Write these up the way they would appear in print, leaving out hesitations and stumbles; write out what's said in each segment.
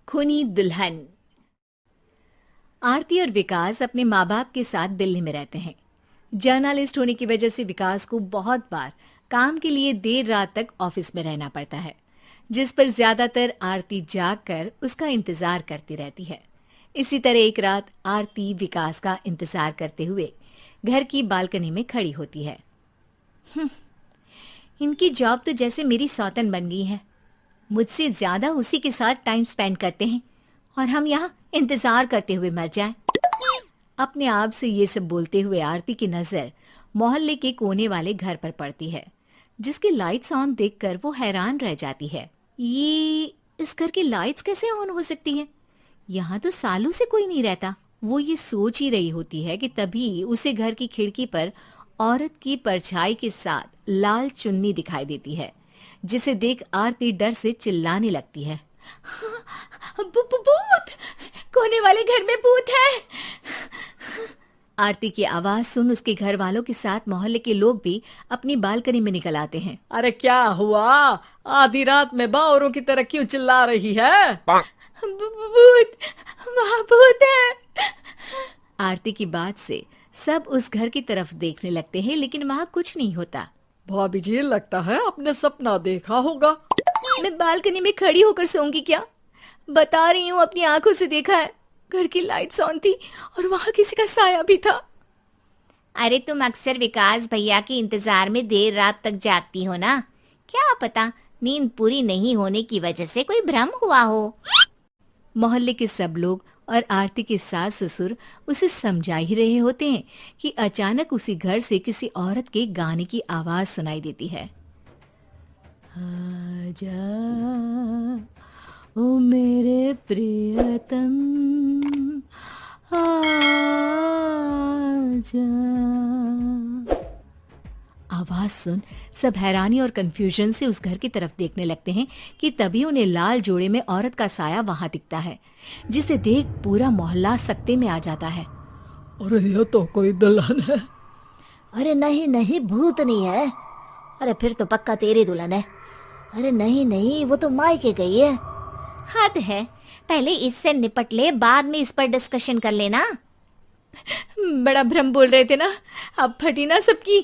खूनी दुल्हन। आरती और विकास अपने माँ बाप के साथ दिल्ली में रहते हैं। जर्नलिस्ट होने की वजह से विकास को बहुत बार काम के लिए देर रात तक ऑफिस में रहना पड़ता है, जिस पर ज्यादातर आरती जाग कर उसका इंतजार करती रहती है। इसी तरह एक रात आरती विकास का इंतजार करते हुए घर की बालकनी में खड़ी होती है। इनकी जॉब तो जैसे मेरी सौतन बन गई है। मुझसे ज्यादा उसी के साथ टाइम स्पेंड करते हैं और हम यहाँ इंतजार करते हुए मर जाएं। अपने आप से ये सब बोलते हुए आरती की नजर मोहल्ले के कोने वाले घर पर पड़ती है, जिसकी लाइट्स ऑन देखकर वो हैरान रह जाती है। ये इस घर की लाइट्स कैसे ऑन हो सकती है? यहाँ तो सालों से कोई नहीं रहता। वो ये सोच ही रही होती है कि तभी उसे घर की खिड़की पर औरत की परछाई के साथ लाल चुन्नी दिखाई देती है, जिसे देख आरती डर से चिल्लाने लगती है। भूत! कोने वाले घर में भूत है! आरती की आवाज सुन उसके घर वालों के साथ मोहल्ले के लोग भी अपनी बालकनी में निकल आते हैं। अरे क्या हुआ? आधी रात में बावरों की तरह क्यों चिल्ला रही है? भूत! वहाँ भूत है! आरती की बात से सब उस घर की तरफ देखने लगते हैं, लेकिन वहाँ कुछ नहीं होता। भाभी जी, लगता है आपने सपना देखा होगा। मैं बालकनी में खड़ी होकर सोऊंगी क्या? बता रही हूँ, अपनी आंखों से देखा है। घर की लाइट्स ऑन थी और वहाँ किसी का साया भी था। अरे तुम अक्सर विकास भैया के इंतजार में देर रात तक जागती हो ना? क्या पता नींद पूरी नहीं होने की वजह से कोई भ्रम हुआ हो। मोहल्ले के सब लोग और आरती के सास ससुर उसे समझा ही रहे होते हैं कि अचानक उसी घर से किसी औरत के गाने की आवाज सुनाई देती है। आजा ओ मेरे प्रियतम, आजा। आवाज सुन सब हैरानी और कंफ्यूजन से उस घर की तरफ देखने लगते हैं कि तभी उन्हें लाल जोड़े में औरत का साया वहां दिखता है, जिसे देख पूरा मोहल्ला सकते में आ जाता है। अरे ये तो कोई दुल्हन है। अरे नहीं नहीं, भूत नहीं है। अरे फिर तो पक्का तेरी दुल्हन है। अरे नहीं नहीं, वो तो मायके गई है। हद है, पहले इससे निपट ले, बाद में इस पर डिस्कशन कर लेना। बड़ा भ्रम बोल रहे थे ना, अब फटी ना सबकी।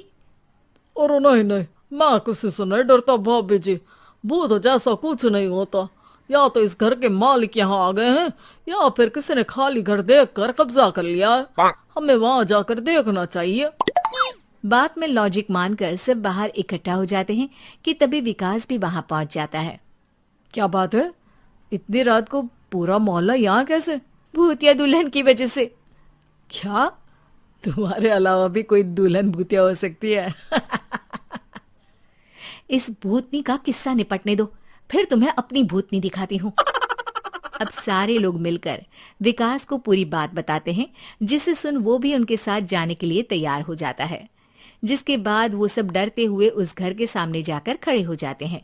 और नहीं नहीं, मैं किसी से नहीं डरता भाभी जी। भूत जैसा कुछ नहीं होता। या तो इस घर के मालिक यहाँ आ गए हैं, या फिर किसी ने खाली घर देख कर कब्जा कर लिया है। हमें वहां जाकर देखना चाहिए। बात में लॉजिक मानकर सब बाहर इकट्ठा हो जाते हैं कि तभी विकास भी वहां पहुंच जाता है। क्या बात है? इतनी रात को पूरा मोहल्ला यहाँ कैसे? भूतिया दुल्हन की वजह से। क्या तुम्हारे अलावा भी कोई दुल्हन भूतिया हो सकती है? इस भूतनी का किस्सा निपटने दो, फिर तुम्हें अपनी भूतनी दिखाती हूँ। अब सारे लोग मिलकर विकास को पूरी बात बताते हैं, जिसे सुन वो भी उनके साथ जाने के लिए तैयार हो जाता है। जिसके बाद वो सब डरते हुए उस घर के सामने जाकर खड़े हो जाते हैं।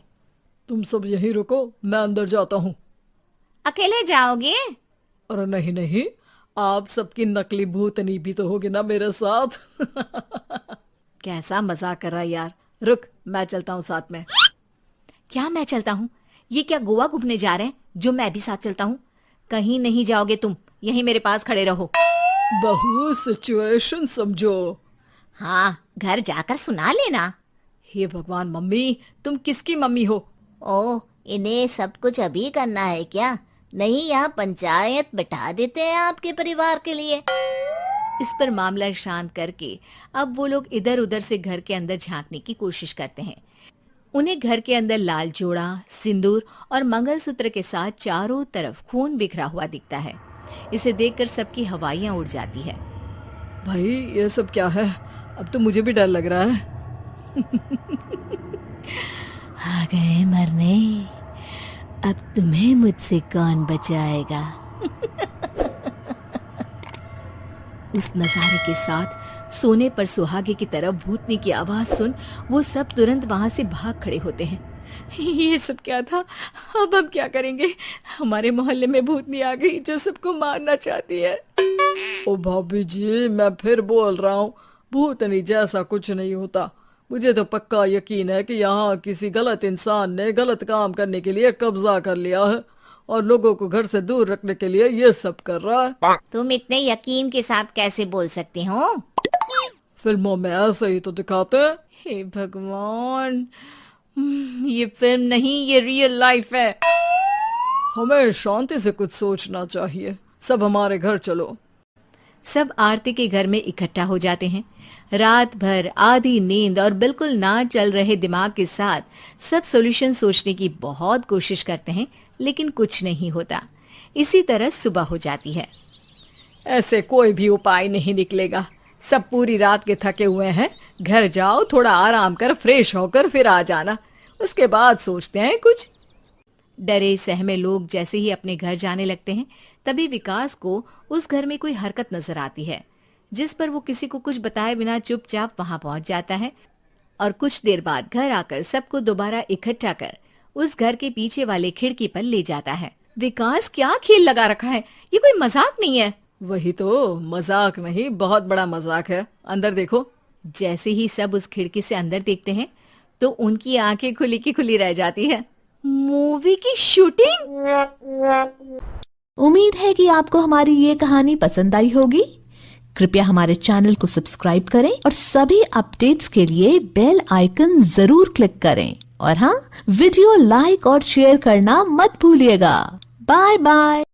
तुम सब यहीं रुको, मैं अंदर जाता हूँ। अकेले जाओगे? अरे नहीं नहीं, आप सबकी नकली भूतनी भी तो होगी ना मेरे साथ। कैसा मजाक कर रहा यार। रुक, मैं चलता हूँ साथ में। क्या मैं चलता हूँ? ये क्या गोवा घूमने जा रहे हैं जो मैं भी साथ चलता हूँ? कहीं नहीं जाओगे तुम, यहीं मेरे पास खड़े रहो। बहू सिचुएशन समझो। हाँ, घर जाकर सुना लेना। हे भगवान, मम्मी तुम किसकी मम्मी हो? ओ, इन्हें सब कुछ अभी करना है क्या? नहीं, यहाँ पंचायत बैठा देते हैं आपके परिवार के लिए। इस पर मामला शांत करके अब वो लोग इधर उधर से घर के अंदर झांकने की कोशिश करते हैं। उन्हें घर के अंदर लाल जोड़ा, सिंदूर और मंगलसूत्र के साथ चारों तरफ खून बिखरा हुआ दिखता है। इसे देखकर सबकी हवाइयां उड़ जाती है। भाई ये सब क्या है? अब तो मुझे भी डर लग रहा है। आ गए मरने, अब तुम्हें मुझसे कौन बचाएगा? उस नजारे के साथ सोने पर सुहागे की तरफ भूतनी की आवाज सुन वो सब तुरंत वहां से भाग खड़े होते हैं। ये सब क्या था? अब हम क्या करेंगे? हमारे मोहल्ले में भूतनी आ गई जो सबको मारना चाहती है। ओ भाभी जी, मैं फिर बोल रहा हूँ, भूतनी जैसा कुछ नहीं होता। मुझे तो पक्का यकीन है कि यहाँ किसी गलत इंसान ने गलत काम करने के लिए कब्जा कर लिया है और लोगों को घर से दूर रखने के लिए ये सब कर रहा है। तुम इतने यकीन के साथ कैसे बोल सकते हो? फिल्मों में ऐसे ही तो दिखाते हैं। हे भगवान, ये फिल्म नहीं, ये रियल लाइफ है। हमें शांति से कुछ सोचना चाहिए। सब हमारे घर चलो। सब आरती के घर में इकट्ठा हो जाते हैं। रात भर आधी नींद और बिल्कुल ना चल रहे दिमाग के साथ सब सॉल्यूशन सोचने की बहुत कोशिश करते हैं, लेकिन कुछ नहीं होता। इसी तरह सुबह हो जाती है। ऐसे कोई भी उपाय नहीं निकलेगा। सब पूरी रात के थके हुए हैं। घर जाओ, थोड़ा आराम कर, फ्रेश होकर फिर आ जाना, उसके बाद सोचते हैं कुछ। डरे सहमे लोग जैसे ही अपने घर जाने लगते हैं, तभी विकास को उस घर में कोई हरकत नजर आती है, जिस पर वो किसी को कुछ बताए बिना चुपचाप वहां पहुंच जाता है और कुछ देर बाद घर आकर सबको दोबारा इकट्ठा कर उस घर के पीछे वाले खिड़की पर ले जाता है। विकास, क्या खेल लगा रखा है? ये कोई मजाक नहीं है। वही तो, मजाक नहीं, बहुत बड़ा मजाक है। अंदर देखो। जैसे ही सब उस खिड़की से अंदर देखते हैं तो उनकी आंखें खुली की खुली रह जाती है। मूवी की शूटिंग! उम्मीद है कि आपको हमारी ये कहानी पसंद आई होगी। कृपया हमारे चैनल को सब्सक्राइब करें और सभी अपडेट्स के लिए बेल आइकन जरूर क्लिक करें। और हाँ, वीडियो लाइक और शेयर करना मत भूलिएगा। Bye bye.